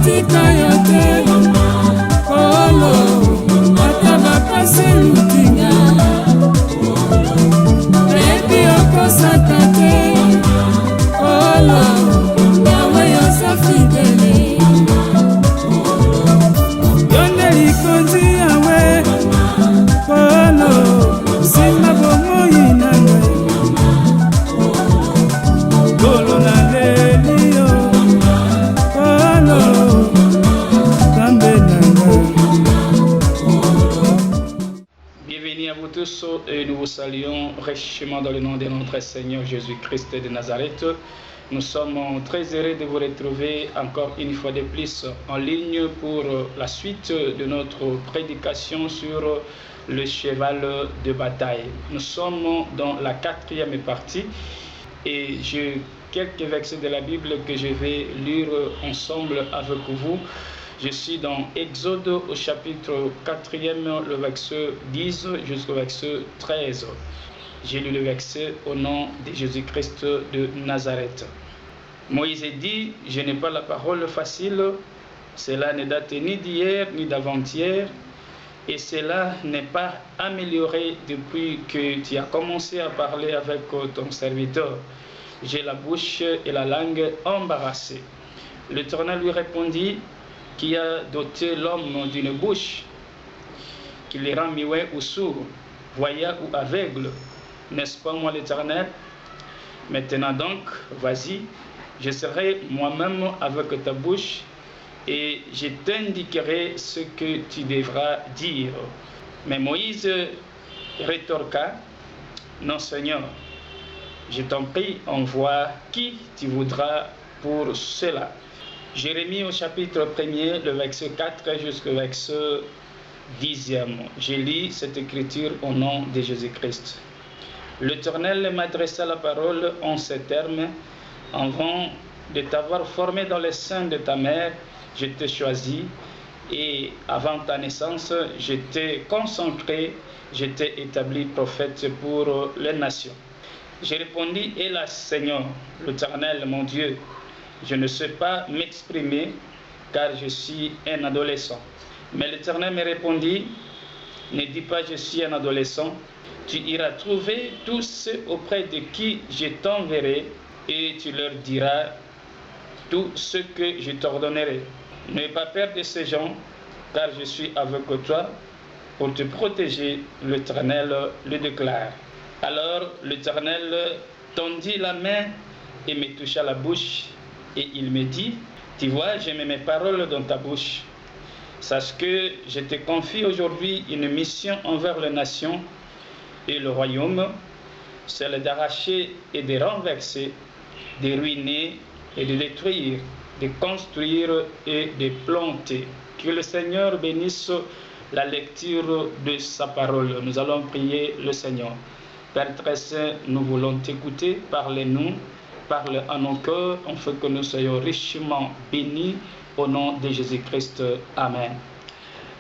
kotika yo te kolo ata bapasi lutinga ebi okosaka te kolo yawe yoza fidele yonde likonzi yawe kolo nsima bomoi na ngai kolo na lelio kolo kambe na ngai. Bienvenue à vous tous et nous vous saluons richement dans le nom de notre Seigneur Jésus-Christ de Nazareth. Nous sommes très heureux de vous retrouver encore une fois de plus en ligne pour la suite de notre prédication sur le cheval de bataille. Nous sommes dans la 4e partie et j'ai quelques versets de la Bible que je vais lire ensemble avec vous. Je suis dans Exode au chapitre 4e, le verset 10 jusqu'au verset 13. J'ai lu le verset au nom de Jésus-Christ de Nazareth. Moïse dit, je n'ai pas la parole facile, cela ne date ni d'hier ni d'avant-hier, et cela n'est pas amélioré depuis que tu as commencé à parler avec ton serviteur. J'ai la bouche et la langue embarrassées. L'Éternel lui répondit, qui a doté l'homme d'une bouche, qui les rend muets ou sourds, voyants ou aveugles. N'est-ce pas moi l'Éternel? Maintenant donc, vas-y, je serai moi-même avec ta bouche et je t'indiquerai ce que tu devras dire. Mais Moïse rétorqua, non Seigneur, je t'en prie, envoie qui tu voudras pour cela. Jérémie au chapitre 1er, le verset 4 jusqu'au verset 10e. Je lis cette écriture au nom de Jésus-Christ. L'Éternel m'adressa la parole en ces termes. Avant de t'avoir formé dans le sein de ta mère, je t'ai choisi, et avant ta naissance, je t'ai consacré, je t'ai établi prophète pour les nations. Je répondis, hélas Seigneur, l'Éternel mon Dieu, je ne sais pas m'exprimer car je suis un adolescent. Mais l'Éternel me répondit, ne dis pas je suis un adolescent, tu iras trouver tous ceux auprès de qui je t'enverrai et tu leur diras tout ce que je t'ordonnerai. N'aie pas peur de ces gens car je suis avec toi pour te protéger, l'Éternel le déclare. Alors l'Éternel tendit la main et me toucha la bouche. Et il me dit, tu vois, je mets mes paroles dans ta bouche. Sache que je te confie aujourd'hui une mission envers les nations et le royaume, celle d'arracher et de renverser, de ruiner et de détruire, de construire et de planter. Que le Seigneur bénisse la lecture de sa parole. Nous allons prier le Seigneur. Père très saint, nous voulons t'écouter, parlez-nous. Parle à nos cœurs, afin que nous soyons richement bénis au nom de Jésus-Christ. Amen.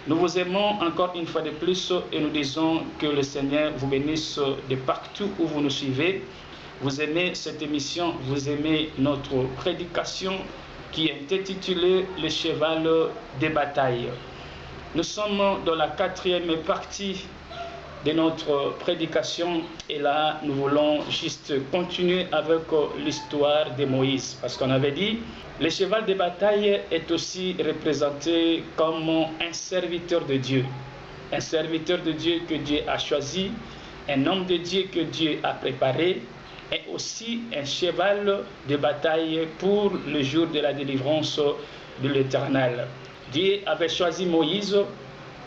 Nous vous aimons encore une fois de plus et nous disons que le Seigneur vous bénisse de partout où vous nous suivez. Vous aimez cette émission, vous aimez notre prédication qui est intitulée « Le cheval de bataille ». Nous sommes dans la 4e partie de notre prédication et là nous voulons juste continuer avec l'histoire de Moïse parce qu'on avait dit le cheval de bataille est aussi représenté comme un serviteur de Dieu que Dieu a choisi, un homme de Dieu que Dieu a préparé et aussi un cheval de bataille pour le jour de la délivrance de l'Éternel. Dieu avait choisi Moïse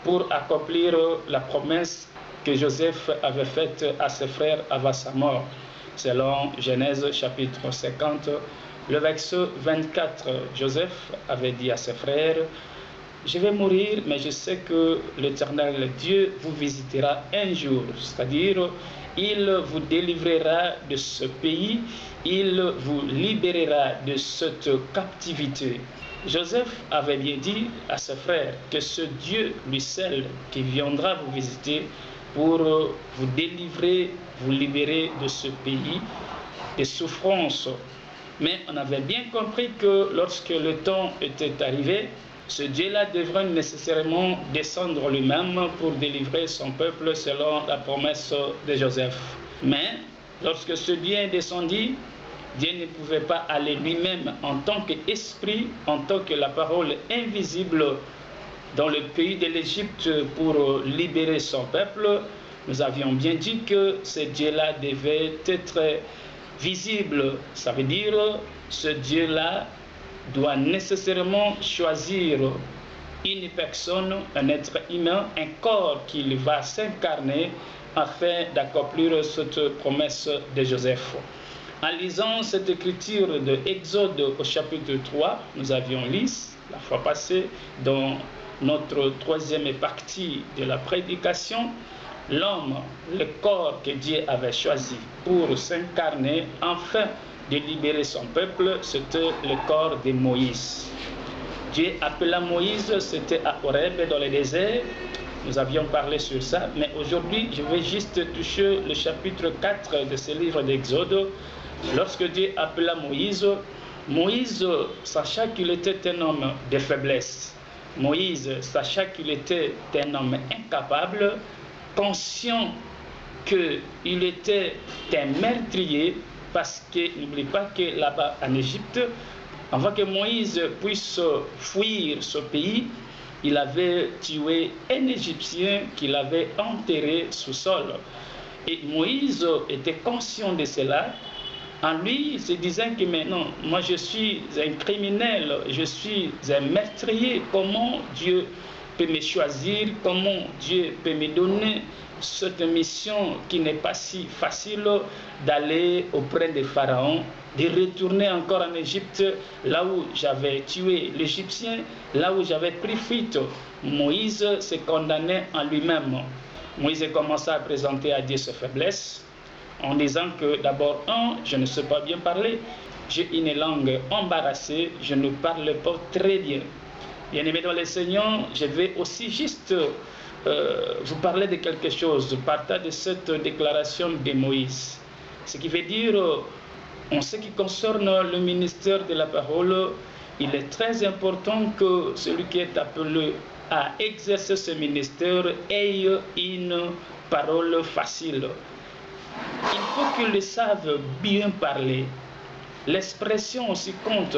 pour accomplir la promesse que Joseph avait faite à ses frères avant sa mort. Selon Genèse chapitre 50, le verset 24, Joseph avait dit à ses frères, « Je vais mourir, mais je sais que l'Éternel Dieu vous visitera un jour. » C'est-à-dire, il vous délivrera de ce pays, il vous libérera de cette captivité. Joseph avait bien dit à ses frères que ce Dieu, lui seul, qui viendra vous visiter pour vous délivrer, vous libérer de ce pays, des souffrances Mais on avait bien compris que lorsque le temps était arrivé, ce Dieu-là devrait nécessairement descendre lui-même pour délivrer son peuple selon la promesse de Joseph. Mais lorsque ce Dieu est descendu, Dieu ne pouvait pas aller lui-même en tant qu'esprit, en tant que la parole invisible dans le pays de l'Égypte pour libérer son peuple. Nous avions bien dit que ce Dieu-là devait être visible. Ça veut dire ce Dieu-là doit nécessairement choisir une personne, un être humain, un corps qui va s'incarner afin d'accomplir cette promesse de Joseph. En lisant cette écriture de Exode au chapitre 3, nous avions lu la fois passée dans notre troisième partie de la prédication, l'homme, le corps que Dieu avait choisi pour s'incarner afin de libérer son peuple, c'était le corps de Moïse. Dieu appela Moïse, c'était à Horeb dans le désert. Nous avions parlé sur ça, mais aujourd'hui, je vais juste toucher le chapitre 4 de ce livre d'Exode. Lorsque Dieu appela Moïse, Moïse, sachant qu'il était un homme de faiblesse, Moïse, sachant qu'il était un homme incapable, conscient qu'il était un meurtrier, parce que n'oublie pas que là-bas en Égypte, avant que Moïse puisse fuir ce pays, il avait tué un Égyptien qu'il avait enterré sous sol. Et Moïse était conscient de cela. En lui, il se disait que maintenant, moi je suis un criminel, je suis un meurtrier. Comment Dieu peut me choisir? Comment Dieu peut me donner cette mission qui n'est pas si facile d'aller auprès de Pharaon, de retourner encore en Égypte, là où j'avais tué l'Égyptien, là où j'avais pris fuite. Moïse s'est condamné en lui-même. Moïse commença à présenter à Dieu ses faiblesses, en disant que d'abord, je ne sais pas bien parler, j'ai une langue embarrassée, je ne parle pas très bien. Bien-aimés dans le Seigneur, je vais aussi juste vous parler de quelque chose, partant de cette déclaration de Moïse. Ce qui veut dire, en ce qui concerne le ministère de la parole, il est très important que celui qui est appelé à exercer ce ministère ait une parole facile. Il faut qu'ils savent bien parler. L'expression aussi compte,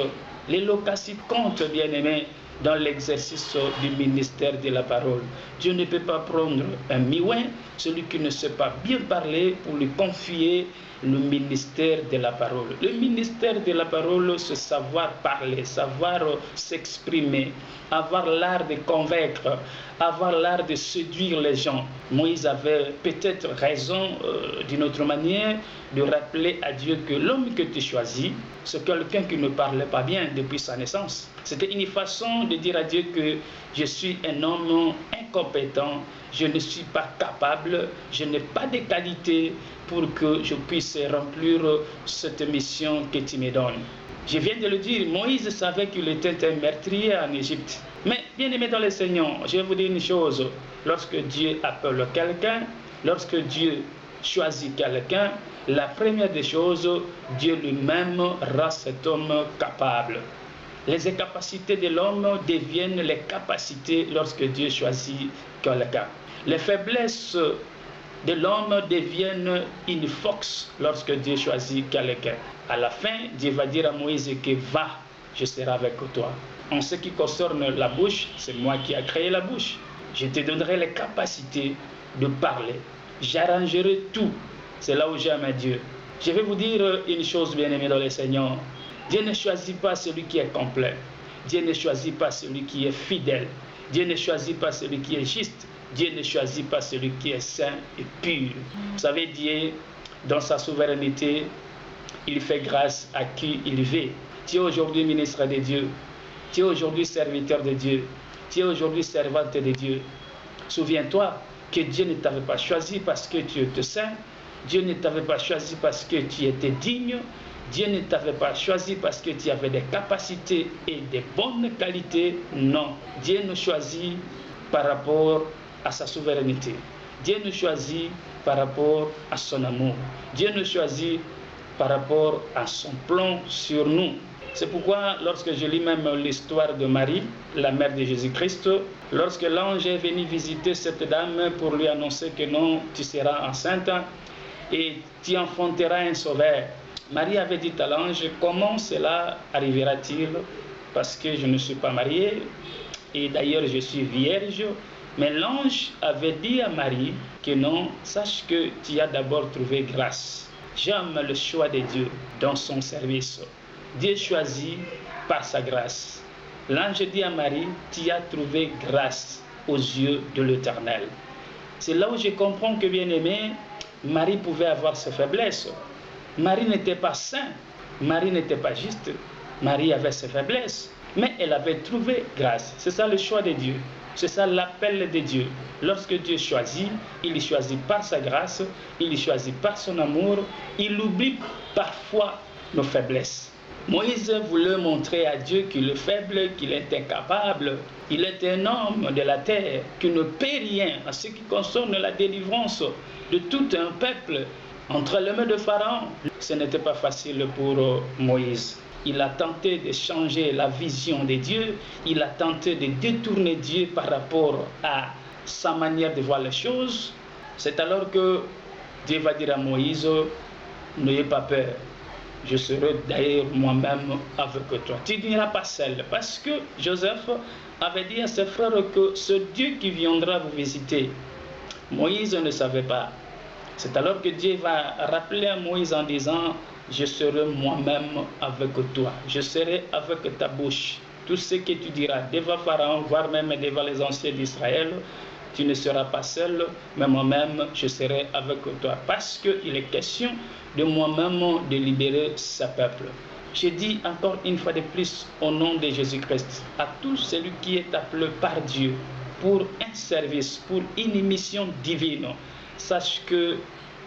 l'éloquence compte, bien-aimé, dans l'exercice du ministère de la parole. Dieu ne peut pas prendre un miouin, celui qui ne sait pas bien parler, pour lui confier le ministère de la parole. Le ministère de la parole, c'est savoir parler, savoir s'exprimer, avoir l'art de convaincre, avoir l'art de séduire les gens. Moïse avait peut-être raison d'une autre manière de rappeler à Dieu que l'homme que tu choisis, c'est quelqu'un qui ne parlait pas bien depuis sa naissance. C'était une façon de dire à Dieu que je suis un homme incompétent, je ne suis pas capable, je n'ai pas de qualité pour que je puisse remplir cette mission que tu me donnes. Je viens de le dire, Moïse savait qu'il était un meurtrier en Égypte. Mais bien aimé dans le Seigneur, je vais vous dire une chose. Lorsque Dieu appelle quelqu'un, lorsque Dieu choisit quelqu'un, la première des choses, Dieu lui-même rend cet homme capable. Les incapacités de l'homme deviennent les capacités lorsque Dieu choisit quelqu'un. Les faiblesses de l'homme deviennent une force lorsque Dieu choisit quelqu'un. À la fin, Dieu va dire à Moïse que va, je serai avec toi. En ce qui concerne la bouche, c'est moi qui ai créé la bouche. Je te donnerai les capacités de parler. J'arrangerai tout. C'est là où j'aime Dieu. Je vais vous dire une chose, bien-aimés dans le Seigneur. Dieu ne choisit pas celui qui est complet. Dieu ne choisit pas celui qui est fidèle. Dieu ne choisit pas celui qui est juste. Dieu ne choisit pas celui qui est saint et pur. Vous savez, Dieu, dans sa souveraineté, il fait grâce à qui il veut. Tu es aujourd'hui ministre de Dieu. Tu es aujourd'hui serviteur de Dieu. Tu es aujourd'hui servante de Dieu. Souviens-toi que Dieu ne t'avait pas choisi parce que tu étais saint. Dieu ne t'avait pas choisi parce que tu étais digne. Dieu ne t'avait pas choisi parce que tu avais des capacités et des bonnes qualités. Non. Dieu nous choisit par rapport à sa souveraineté. Dieu nous choisit par rapport à son amour. Dieu nous choisit par rapport à son plan sur nous. C'est pourquoi lorsque je lis même l'histoire de Marie, la mère de Jésus-Christ, lorsque l'ange est venu visiter cette dame pour lui annoncer que non, tu seras enceinte et tu enfanteras un sauveur, Marie avait dit à l'ange, comment cela arrivera-t-il? Parce que je ne suis pas mariée et d'ailleurs je suis vierge. Mais l'ange avait dit à Marie que non, sache que tu as d'abord trouvé grâce. J'aime le choix de Dieu dans son service. Dieu choisit par sa grâce. L'ange dit à Marie, tu as trouvé grâce aux yeux de l'Éternel. C'est là où je comprends que, bien aimé, Marie pouvait avoir ses faiblesses. Marie n'était pas sainte, Marie n'était pas juste, Marie avait ses faiblesses, mais elle avait trouvé grâce. C'est ça le choix de Dieu, c'est ça l'appel de Dieu. Lorsque Dieu choisit, il choisit par sa grâce, il choisit par son amour, il oublie parfois nos faiblesses. Moïse voulait montrer à Dieu qu'il est faible, qu'il est incapable. Il est un homme de la terre qui ne paie rien en ce qui concerne la délivrance de tout un peuple entre les mains de Pharaon. Ce n'était pas facile pour Moïse. Il a tenté de changer la vision de Dieu. Il a tenté de détourner Dieu par rapport à sa manière de voir les choses. C'est alors que Dieu va dire à Moïse, n'ayez pas peur. Je serai d'ailleurs moi-même avec toi. Tu n'iras pas seul. Parce que Joseph avait dit à ses frères que ce Dieu qui viendra vous visiter, Moïse ne savait pas. C'est alors que Dieu va rappeler à Moïse en disant, je serai moi-même avec toi. Je serai avec ta bouche. Tout ce que tu diras devant Pharaon, voire même devant les anciens d'Israël, tu ne seras pas seul, mais moi-même, je serai avec toi. Parce qu'il est question de moi-même de libérer sa peuple. Je dis encore une fois de plus au nom de Jésus-Christ, à tout celui qui est appelé par Dieu pour un service, pour une mission divine, sache que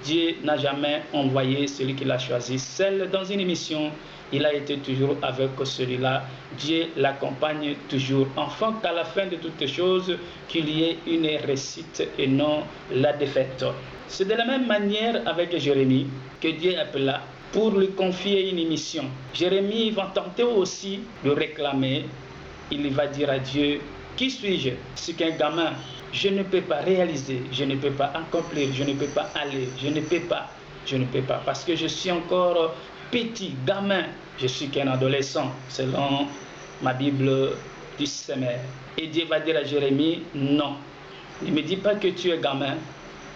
Dieu n'a jamais envoyé celui qu'il a choisi seul dans une mission. Il a été toujours avec celui-là. Dieu l'accompagne toujours. Enfin, qu'à la fin de toutes choses, qu'il y ait une réussite et non la défaite. C'est de la même manière avec Jérémie que Dieu appela pour lui confier une mission. Jérémie va tenter aussi de réclamer. Il va dire à Dieu, qui suis-je? C'est qu'un gamin. Je ne peux pas réaliser, je ne peux pas accomplir, je ne peux pas aller, je ne peux pas, parce que je suis encore petit, gamin, je suis qu'un adolescent, selon ma Bible du Semeur. Et Dieu va dire à Jérémie, non, ne me dis pas que tu es gamin,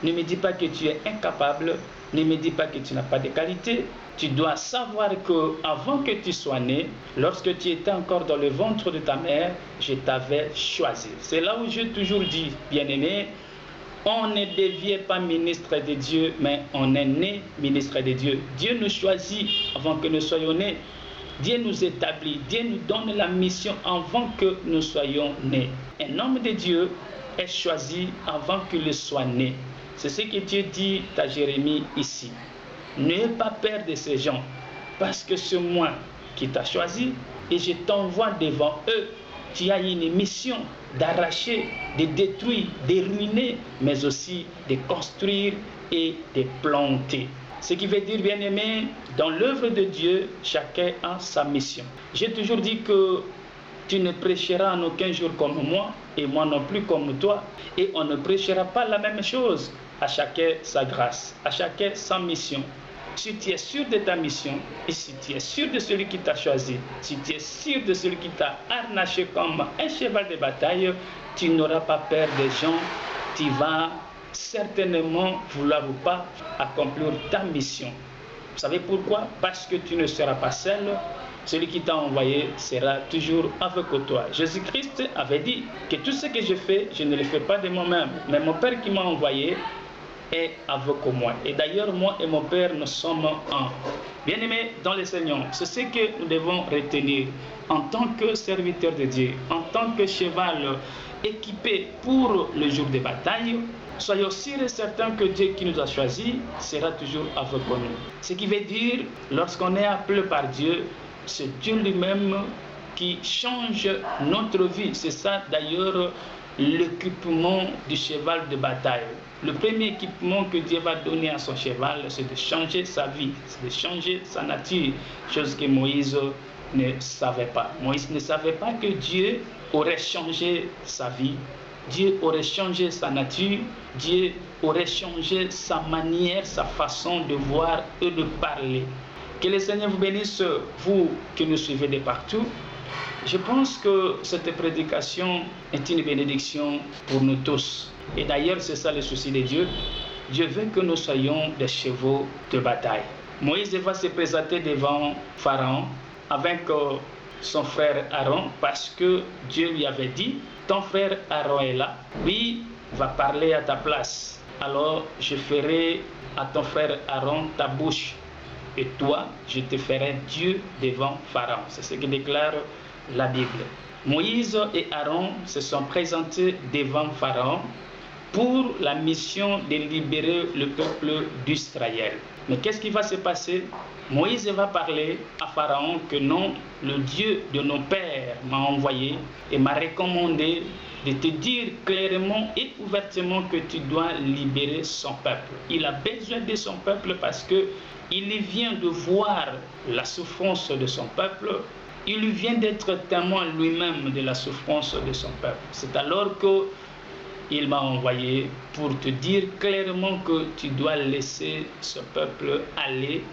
ne me dis pas que tu es incapable, ne me dis pas que tu n'as pas de qualité. Tu dois savoir que avant que tu sois né, lorsque tu étais encore dans le ventre de ta mère, je t'avais choisi. C'est là où j'ai toujours dit, bien-aimé, on ne devient pas ministre de Dieu, mais on est né ministre de Dieu. Dieu nous choisit avant que nous soyons nés. Dieu nous établit, Dieu nous donne la mission avant que nous soyons nés. Un homme de Dieu est choisi avant qu'il soit né. C'est ce que Dieu dit à Jérémie ici. N'aie pas peur de ces gens, parce que c'est moi qui t'ai choisi et je t'envoie devant eux. Tu as une mission d'arracher, de détruire, de ruiner, mais aussi de construire et de planter. Ce qui veut dire, bien-aimé, dans l'œuvre de Dieu, chacun a sa mission. J'ai toujours dit que tu ne prêcheras en aucun jour comme moi et moi non plus comme toi. Et on ne prêchera pas la même chose. À chacun sa grâce, à chacun sa mission. Si tu es sûr de ta mission et si tu es sûr de celui qui t'a choisi, si tu es sûr de celui qui t'a harnaché comme un cheval de bataille, tu n'auras pas peur des gens. Tu vas certainement vouloir ou pas accomplir ta mission. Vous savez pourquoi? Parce que tu ne seras pas seul. Celui qui t'a envoyé sera toujours avec toi. Jésus-Christ avait dit que tout ce que je fais, je ne le fais pas de moi-même, mais mon Père qui m'a envoyé est avec moi. Et d'ailleurs, moi et mon Père, nous sommes un. Bien-aimés dans le Seigneur, c'est ce que nous devons retenir en tant que serviteur de Dieu, en tant que cheval équipé pour le jour de bataille. Soyons sûrs et certains que Dieu qui nous a choisis sera toujours avec nous. Ce qui veut dire, lorsqu'on est appelé par Dieu, c'est Dieu lui-même qui change notre vie. C'est ça d'ailleurs l'équipement du cheval de bataille. Le premier équipement que Dieu va donner à son cheval, c'est de changer sa vie, c'est de changer sa nature, chose que Moïse ne savait pas. Moïse ne savait pas que Dieu aurait changé sa vie, Dieu aurait changé sa nature, Dieu aurait changé sa manière, sa façon de voir et de parler. Que le Seigneur vous bénisse, vous qui nous suivez de partout. Je pense que cette prédication est une bénédiction pour nous tous. Et d'ailleurs, c'est ça le souci de Dieu. Dieu veut que nous soyons des chevaux de bataille. Moïse va se présenter devant Pharaon avec son frère Aaron parce que Dieu lui avait dit, ton frère Aaron est là, lui va parler à ta place. Alors je ferai à ton frère Aaron ta bouche et toi, je te ferai Dieu devant Pharaon. C'est ce que déclare la Bible. Moïse et Aaron se sont présentés devant Pharaon pour la mission de libérer le peuple d'Israël. Mais qu'est-ce qui va se passer? Moïse va parler à Pharaon que non, le Dieu de nos pères m'a envoyé et m'a recommandé de te dire clairement et ouvertement que tu dois libérer son peuple. Il a besoin de son peuple parce que il vient de voir la souffrance de son peuple. Il vient d'être témoin lui-même de la souffrance de son peuple. C'est alors qu'il m'a envoyé pour te dire clairement que tu dois laisser ce peuple aller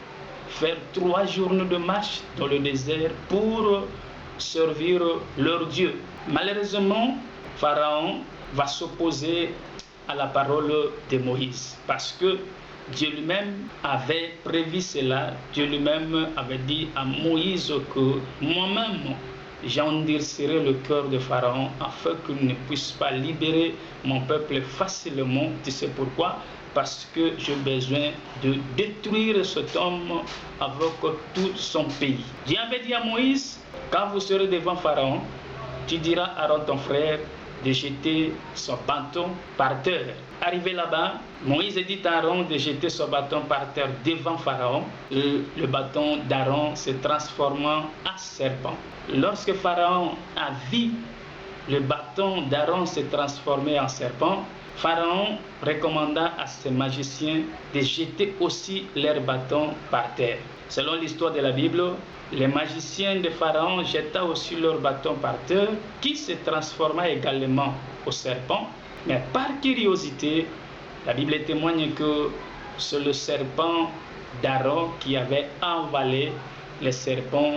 faire 3 journées de marche dans le désert pour servir leur Dieu. Malheureusement, Pharaon va s'opposer à la parole de Moïse parce que Dieu lui-même avait prévu cela. Dieu lui-même avait dit à Moïse que moi-même j'endurcirai le cœur de Pharaon afin qu'il ne puisse pas libérer mon peuple facilement. Tu sais pourquoi? Parce que j'ai besoin de détruire cet homme avec tout son pays. Dieu avait dit à Moïse, quand vous serez devant Pharaon, tu diras à Aaron ton frère de jeter son bâton par terre. Arrivé là-bas, Moïse dit à Aaron de jeter son bâton par terre devant Pharaon. Et le bâton d'Aaron se transformant en serpent. Lorsque Pharaon a vu le bâton d'Aaron se transformer en serpent, Pharaon recommanda à ses magiciens de jeter aussi leurs bâtons par terre. Selon l'histoire de la Bible, les magiciens de Pharaon jeta aussi leur bâton par terre, qui se transforma également au serpent. Mais par curiosité, la Bible témoigne que c'est le serpent d'Aaron qui avait avalé les serpents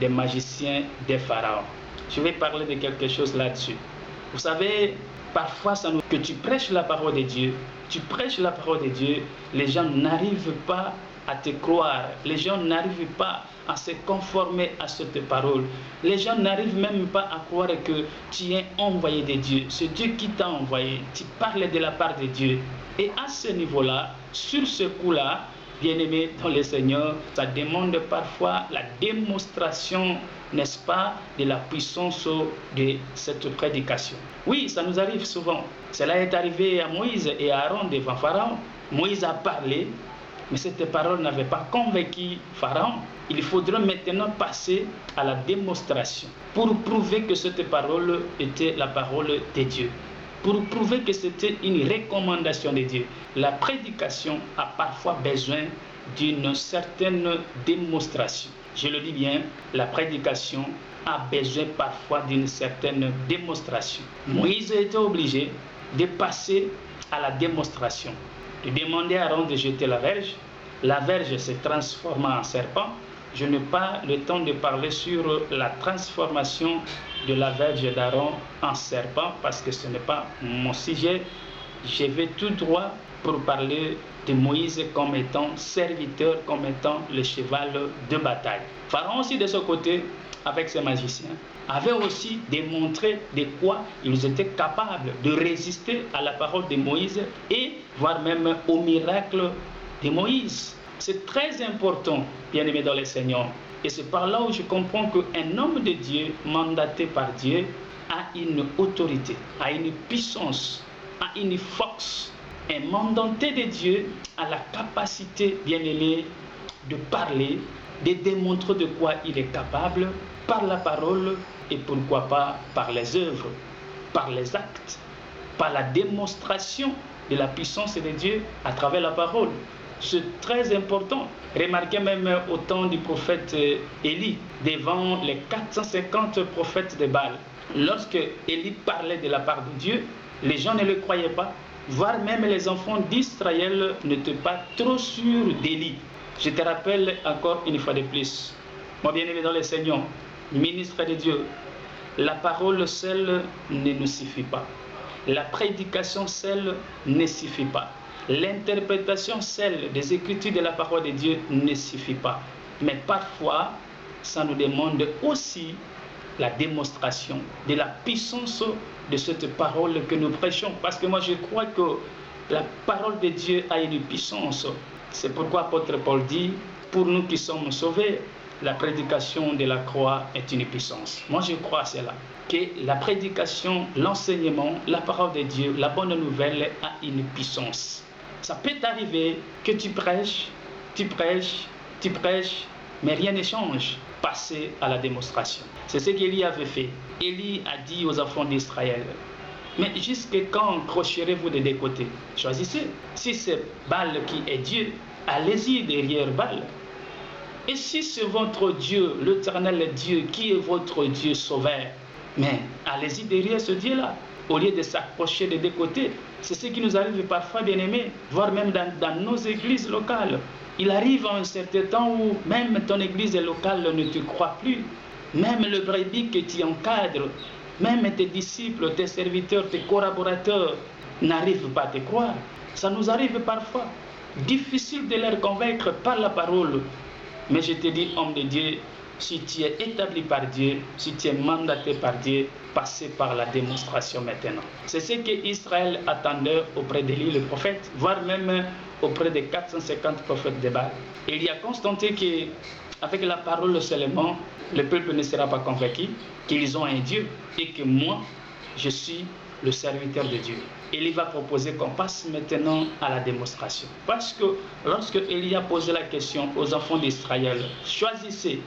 des magiciens de Pharaon. Je vais parler de quelque chose là-dessus. Vous savez, parfois, que tu prêches la parole de Dieu, les gens n'arrivent pas à te croire. Les gens n'arrivent pas à se conformer à cette parole. Les gens n'arrivent même pas à croire que tu es envoyé de Dieu. C'est Dieu qui t'a envoyé. Tu parles de la part de Dieu. Et à ce niveau-là, sur ce coup-là, bien-aimé dans le Seigneur, ça demande parfois la démonstration, n'est-ce pas, de la puissance de cette prédication. Oui, ça nous arrive souvent. Cela est arrivé à Moïse et à Aaron devant Pharaon. Moïse a parlé, mais cette parole n'avait pas convaincu Pharaon. Il faudra maintenant passer à la démonstration pour prouver que cette parole était la parole de Dieu. Pour prouver que c'était une recommandation de Dieu. La prédication a parfois besoin d'une certaine démonstration. Je le dis bien, la prédication a besoin parfois d'une certaine démonstration. Moïse était obligé de passer à la démonstration, de demander à Aaron de jeter la verge se transforma en serpent. Je n'ai pas le temps de parler sur la transformation de la verge d'Aaron en serpent parce que ce n'est pas mon sujet. Je vais tout droit pour parler de Moïse comme étant serviteur, comme étant le cheval de bataille. Pharaon aussi de ce côté, avec ses magiciens, avait aussi démontré de quoi ils étaient capables de résister à la parole de Moïse et voire même au miracle de Moïse. C'est très important, bien-aimé dans le Seigneur. Et c'est par là où je comprends qu'un homme de Dieu, mandaté par Dieu, a une autorité, a une puissance, a une force. Un mandaté de Dieu a la capacité, bien-aimé, de parler, de démontrer de quoi il est capable par la parole et pourquoi pas par les œuvres. par les actes, par la démonstration de la puissance de Dieu à travers la parole. C'est très important. Remarquez même au temps du prophète Élie, devant les 450 prophètes de Baal. Lorsque Élie parlait de la part de Dieu, les gens ne le croyaient pas, voire même les enfants d'Israël n'étaient pas trop sûrs d'Élie. Je te rappelle encore une fois de plus, mon bien-aimé dans le Seigneur, ministre de Dieu, la parole seule ne nous suffit pas. La prédication seule ne suffit pas. L'interprétation seule des Écritures de la parole de Dieu ne suffit pas. Mais parfois, ça nous demande aussi la démonstration de la puissance de cette parole que nous prêchons. Parce que moi, je crois que la parole de Dieu a une puissance. C'est pourquoi l'apôtre Paul dit, pour nous qui sommes sauvés, la prédication de la croix est une puissance. Moi, je crois à cela, que la prédication, l'enseignement, la parole de Dieu, la bonne nouvelle a une puissance. Ça peut t'arriver que tu prêches, mais rien ne change. Passer à la démonstration. C'est ce qu'Élie avait fait. Élie a dit aux enfants d'Israël, mais jusqu'à quand crocherez-vous des deux côtés? Choisissez. Si c'est Baal qui est Dieu, allez-y derrière Baal. Et si c'est votre Dieu, l'Éternel Dieu, qui est votre Dieu sauveur, mais allez-y derrière ce Dieu-là, au lieu de s'accrocher des deux côtés. C'est ce qui nous arrive parfois, bien-aimés, voire même dans nos églises locales. Il arrive à un certain temps où même ton église locale ne te croit plus. Même le brebis que tu encadres, même tes disciples, tes serviteurs, tes collaborateurs n'arrivent pas à te croire. Ça nous arrive parfois. Difficile de les convaincre par la parole. Mais je te dis, homme de Dieu, si tu es établi par Dieu, si tu es mandaté par Dieu, passez par la démonstration maintenant. C'est ce qu'Israël attendait auprès d'Élie le prophète, voire même auprès des 450 prophètes de Baal. Il y a constaté qu'avec la parole seulement, le peuple ne sera pas convaincu qu'ils ont un Dieu et que moi, je suis le serviteur de Dieu. Élie va proposer qu'on passe maintenant à la démonstration. Parce que lorsque Élie a posé la question aux enfants d'Israël, choisissez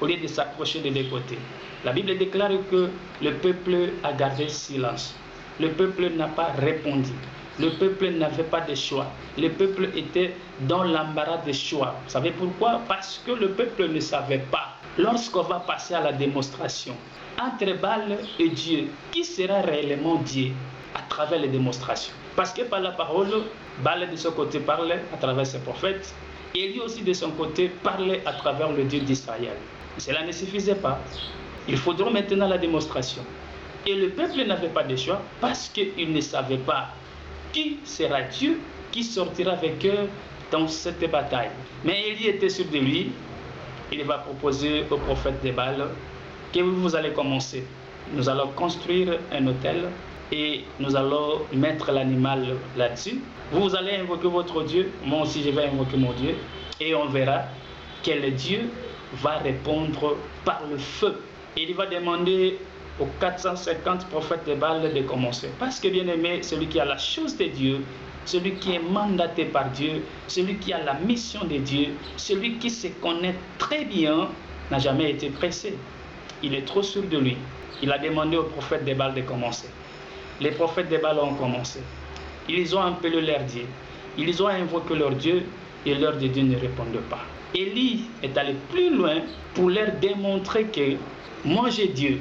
au lieu de s'accrocher des deux côtés. La Bible déclare que le peuple a gardé silence. Le peuple n'a pas répondu. Le peuple n'avait pas de choix. Le peuple était dans l'embarras des choix. Vous savez pourquoi? Parce que le peuple ne savait pas. Lorsqu'on va passer à la démonstration, entre Baal et Dieu, qui sera réellement Dieu à travers les démonstrations? Parce que par la parole, Baal de son côté parlait à travers ses prophètes, et lui aussi de son côté parlait à travers le Dieu d'Israël. Cela ne suffisait pas. Il faudra maintenant la démonstration. Et le peuple n'avait pas de choix parce qu'il ne savait pas qui sera Dieu qui sortira avec eux dans cette bataille. Mais Élie était sûr de lui. Il va proposer au prophète de Baal que vous allez commencer. Nous allons construire un autel et nous allons mettre l'animal là-dessus. Vous allez invoquer votre Dieu, moi aussi je vais invoquer mon Dieu, et on verra quel Dieu va répondre par le feu. Et il va demander aux 450 prophètes de Baal de commencer. Parce que, bien aimé, celui qui a la chose de Dieu, celui qui est mandaté par Dieu, celui qui a la mission de Dieu, celui qui se connaît très bien, n'a jamais été pressé. Il est trop sûr de lui. Il a demandé aux prophètes de Baal de commencer. Les prophètes de Baal ont commencé. Ils ont appelé leur Dieu. Ils ont invoqué leur Dieu et leur Dieu ne répondait pas. Élie est allé plus loin pour leur démontrer que moi j'ai Dieu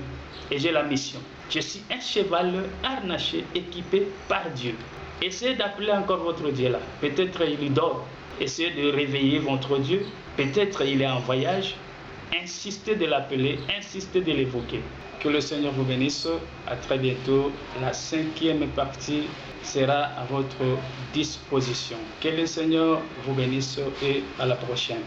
et j'ai la mission. Je suis un cheval harnaché, équipé par Dieu. Essayez d'appeler encore votre Dieu là. Peut-être il dort. Essayez de réveiller votre Dieu. Peut-être il est en voyage. Insistez de l'appeler, insistez de l'évoquer. Que le Seigneur vous bénisse. À très bientôt. La 5e partie sera à votre disposition. Que le Seigneur vous bénisse et à la prochaine.